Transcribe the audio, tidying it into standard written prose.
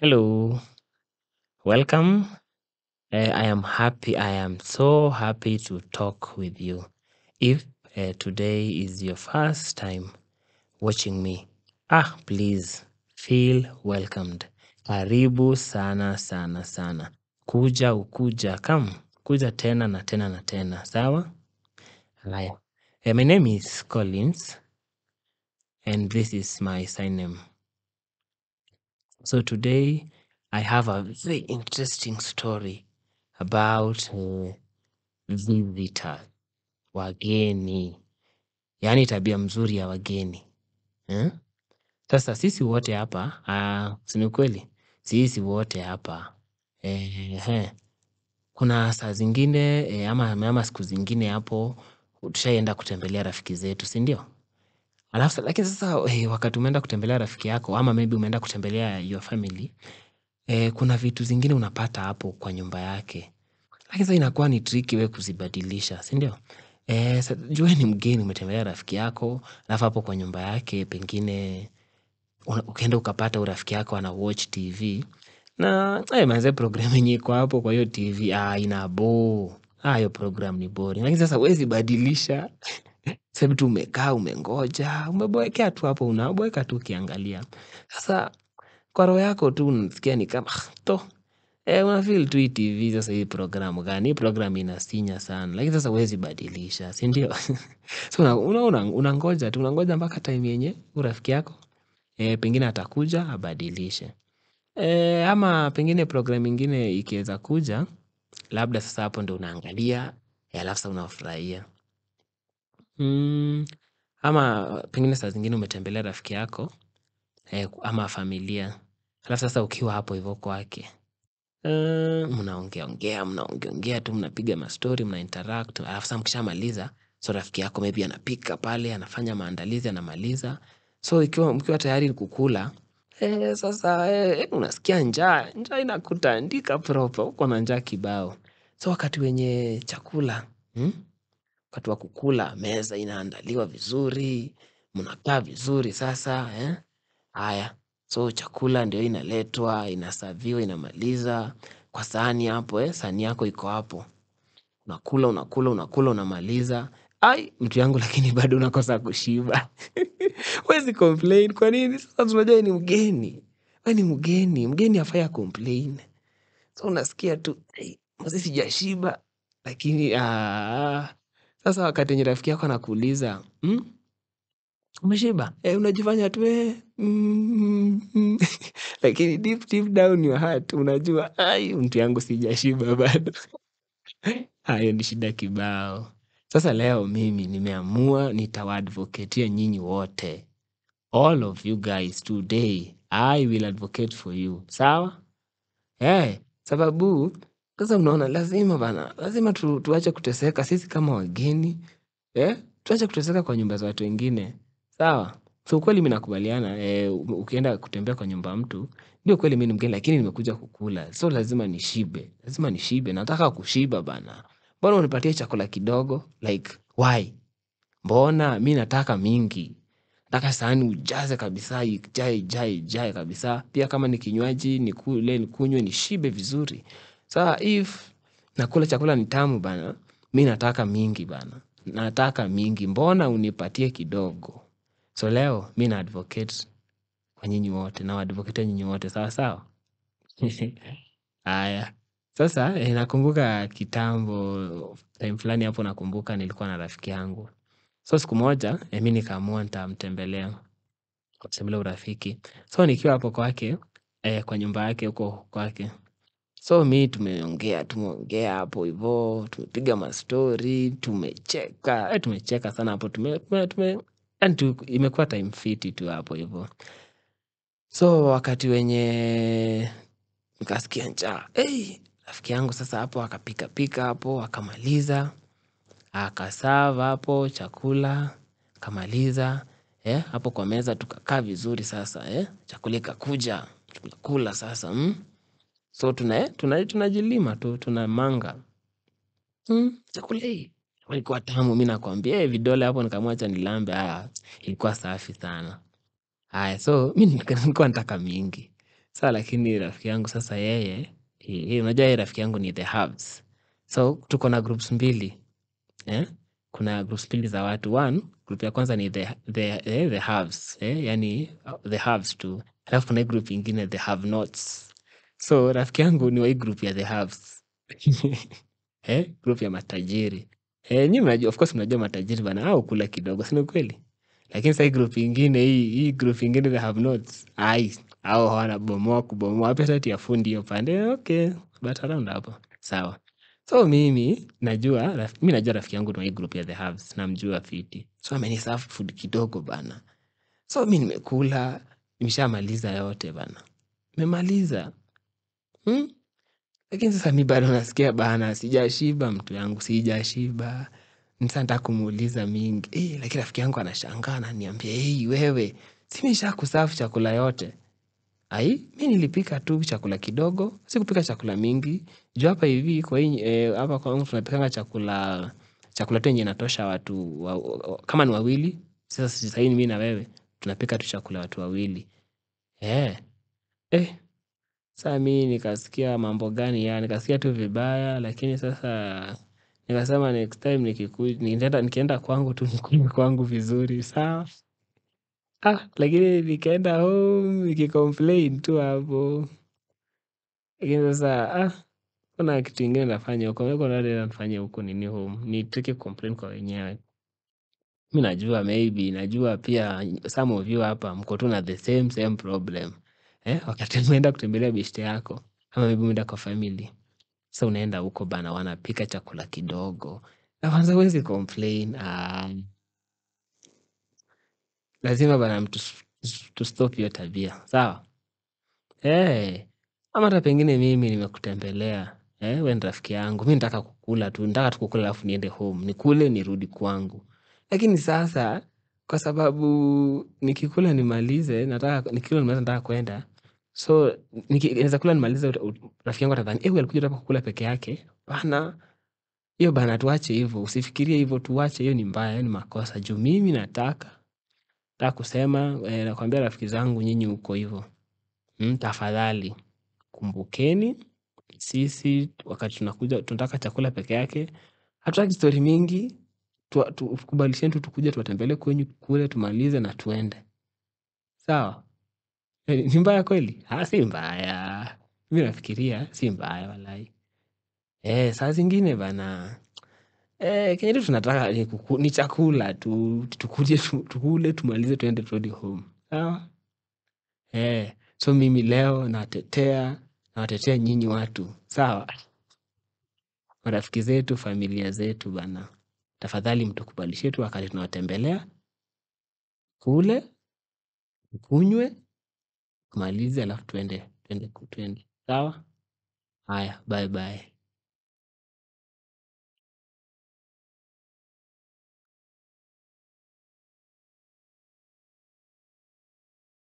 Hello, welcome. I am happy. I am so happy to talk with you. If today is your first time watching me, please feel welcomed. Karibu sana sana sana. Kuja ukuja, come. Kuja tena na tena na tena. Sawa? Haya. My name is Collins and this is my sign name. So today I have a very interesting story about visitors, wageni, yaani tabia mzuri ya wageni. Sasa sisi wote hapa, si ni kweli? Sisi wote hapa. Kuna saa zingine ama siku zingine hapo tushaenda kutembelea rafiki zetu, si ndio? Lakini sasa wakati umeenda kutembelea rafiki yako ama maybe umeenda kutembelea your family, kuna vitu zingine unapata hapo kwa nyumba yake. Lakini sasa inakuwa ni tricky wewe kuzibadilisha, si ndio? Jua wewe ni mgeni umetembelea rafiki yako, alafu hapo kwa nyumba yake pengine ukaenda ukapata urafiki yako ana-watch TV na manze program yenye iko hapo kwa hiyo TV inabore. Hiyo program ni boring. Lakini sasa huwezi badilisha. Sasa tu umekaa umengoja, umeboekea tu hapo unaboeka tu ukiangalia. Sasa kwa roho yako tu unasikia ni kama unafeel tu hii TV sasa hii programu gani? Hii programu inasinya sana. Lakini sasa huwezi badilisha, si ndio? So unangoja tu, unangoja mpaka time yenye rafiki yako pengine atakuja abadilishe. Ama pengine programu ingine ikiweza kuja, labda sasa hapo ndo unaangalia, alafu sasa unafurahia. Ama pengine saa zingine umetembelea rafiki yako ama familia. Alafu sasa ukiwa hapo hivyo kwake, mnaongea tu, mnapiga mastori, mnainteract. Alafu sasa mkishamaliza, so rafiki yako maybe anapika pale, anafanya maandalizi, anamaliza. So mkiwa tayari kukula, sasa unasikia njaa inakutandika proper, uko na njaa kibao. So wakati wenye chakula, wakati wa kukula, meza inaandaliwa vizuri, mnakaa vizuri sasa, haya. So chakula ndio inaletwa, inasaviwa, inamaliza kwa sahani hapo, sahani yako iko hapo. Unakula, unamaliza. Mtu yangu lakini bado unakosa kushiba. Huwezi complain, kwa nini? Sasa tunajua wewe ni mgeni. Wewe ni mgeni, mgeni hafai acomplain. So unasikia tu, mazee sijashiba. Lakini sasa wakati yenye rafiki yako anakuuliza, umeshiba? Unajifanya tu lakini deep down your heart unajua mtu yangu sijashiba bado. Hayo ni shida kibao. Sasa leo mimi nimeamua nitawaadvocatea nyinyi wote. All of you guys today, I will advocate for you. Sawa? Sababu sasa unaona lazima tuache kuteseka sisi kama wageni. Tuache kuteseka kwa nyumba za watu wengine. Sawa? So kweli mimi nakubaliana, ukienda kutembea kwa nyumba mtu, ndio kweli mimi ni mgeni lakini nimekuja kukula. So lazima nishibe. Nataka kushiba bana. Mbona unipatie chakula kidogo? Like why? Mbona mimi nataka mingi. Nataka sahani ujaze kabisa, ijae kabisa. Pia kama ni kinywaji, nikunywe, nishibe vizuri. Sasa if nakula chakula ni tamu bana, mimi nataka mingi bana. Nataka mingi, mbona unipatie kidogo? So leo mimi na-advocate kwa nyinyi wote, nawaadvocate nyinyi wote, sawa sawa? Haya. Sasa nakumbuka kitambo, time fulani hapo nakumbuka nilikuwa na rafiki yangu. So siku moja, mimi nikaamua nitamtembelea, kutembelea urafiki. So nikiwa hapo kwake, kwa nyumba yake huko kwake. So mimi tumeongea hapo hivyo, tumepiga mastori, tumecheka sana hapo, yaani imekuwa time fiti tu hapo hivyo. So wakati wenye nikasikia njaa, rafiki yangu sasa hapo akapika hapo, akamaliza, akaserve hapo chakula, akamaliza, hapo kwa meza tukakaa vizuri sasa, chakula ikakuja, tunakula sasa. So tunajilima tu, tunamanga. Chakula hii ilikuwa tamu, mimi nakwambia, vidole hapo nikaamua acha nilambe, ilikuwa safi sana. Haya, so mimi nilikuwa nataka mingi. Lakini rafiki yangu sasa yeye, unajua yeye rafiki yangu ni the haves. So tuko na groups mbili. Kuna groups mbili za watu. One, group ya kwanza ni the haves, yani the haves tu. Alafu kuna hii group ingine the have nots. So rafiki yangu ni wa hii group ya the haves. Group ya matajiri. Nyinyi mnajua, of course mnajua matajiri bana hao kula kidogo, si ni kweli? Lakini sasa hii group ingine, hii group ingine the have nots. Hao hawana kubomoa wapi hata ya fundi hiyo pande. Okay, but around hapo. Sawa. So mimi najua rafiki yangu ni wa hii group ya the haves, namjua fiti. So ameniserve food kidogo bana. So mimi nimekula, nimeshamaliza yote bana. Nimemaliza. Lakini sasa mimi bado nasikia bana sijashiba mtu yangu, sijashiba. Sasa nataka kumuuliza mingi. Lakini rafiki yangu anashangaa ananiambia, wewe, si nimeshakuserve chakula yote. Mimi nilipika tu chakula kidogo, sikupika chakula mingi. Juu hapa hivi kwa hii hapa kwangu tunapikanga chakula tu yenye inatosha watu kama ni wawili. Sasa hii mimi na wewe tunapika tu chakula watu wawili. Sasa mimi nikasikia mambo gani ya, nikasikia tu vibaya, lakini sasa nikasema next time nikienda kwangu tu nikule kwangu vizuri, sawa? Lakini nikaenda home nikicomplain tu hapo. Lakini sasa kuna kitu ingine nafanya huko, nafanya huko nini home, nitake complain kwa wenyewe. Mimi najua pia some of you hapa mko tu na the same problem. Wakati umeenda kutembelea beshte yako ama maybe umeenda kwa family. Sasa unaenda huko bana wanapika chakula kidogo. Na kwanza huwezi complain. Lazima bana mtu stop hiyo tabia. Sawa? Ama hata pengine mimi nimekutembelea. Wewe ni rafiki yangu. Mimi nataka kukula tu. Nataka tu kukula alafu niende home. Nikule nirudi kwangu. Lakini sasa kwa sababu nikikula nimalize, nataka kwenda. So naweza kula nimalize, rafiki yangu atadhani alikuja hapa kukula peke yake. Bana, hiyo bana tuache hivyo. Usifikirie hivyo, tuache hiyo, ni mbaya, ni makosa. Juu mimi nataka kusema, nakwambia rafiki zangu nyinyi uko hivyo. Tafadhali kumbukeni sisi wakati tunataka chakula peke yake. Hatutaki story mingi. Tukubalisheni tu tukuje tuwatembelee kwenyu kule tumalize na tuende. Sawa? Ni mbaya kweli? Si mbaya. Mimi nafikiria si mbaya walai. Saa zingine bana. Kenye tu tunataka ni chakula tu, tukuje tukule tumalize tuende turudi home. Sawa? So mimi leo nawatetea nyinyi watu. Sawa? Marafiki zetu, familia zetu bana. Tafadhali mtukubalishie tu wakati tunawatembelea. Kule, kunywe, tumalize alafu tuende. Sawa? Haya, bye bye.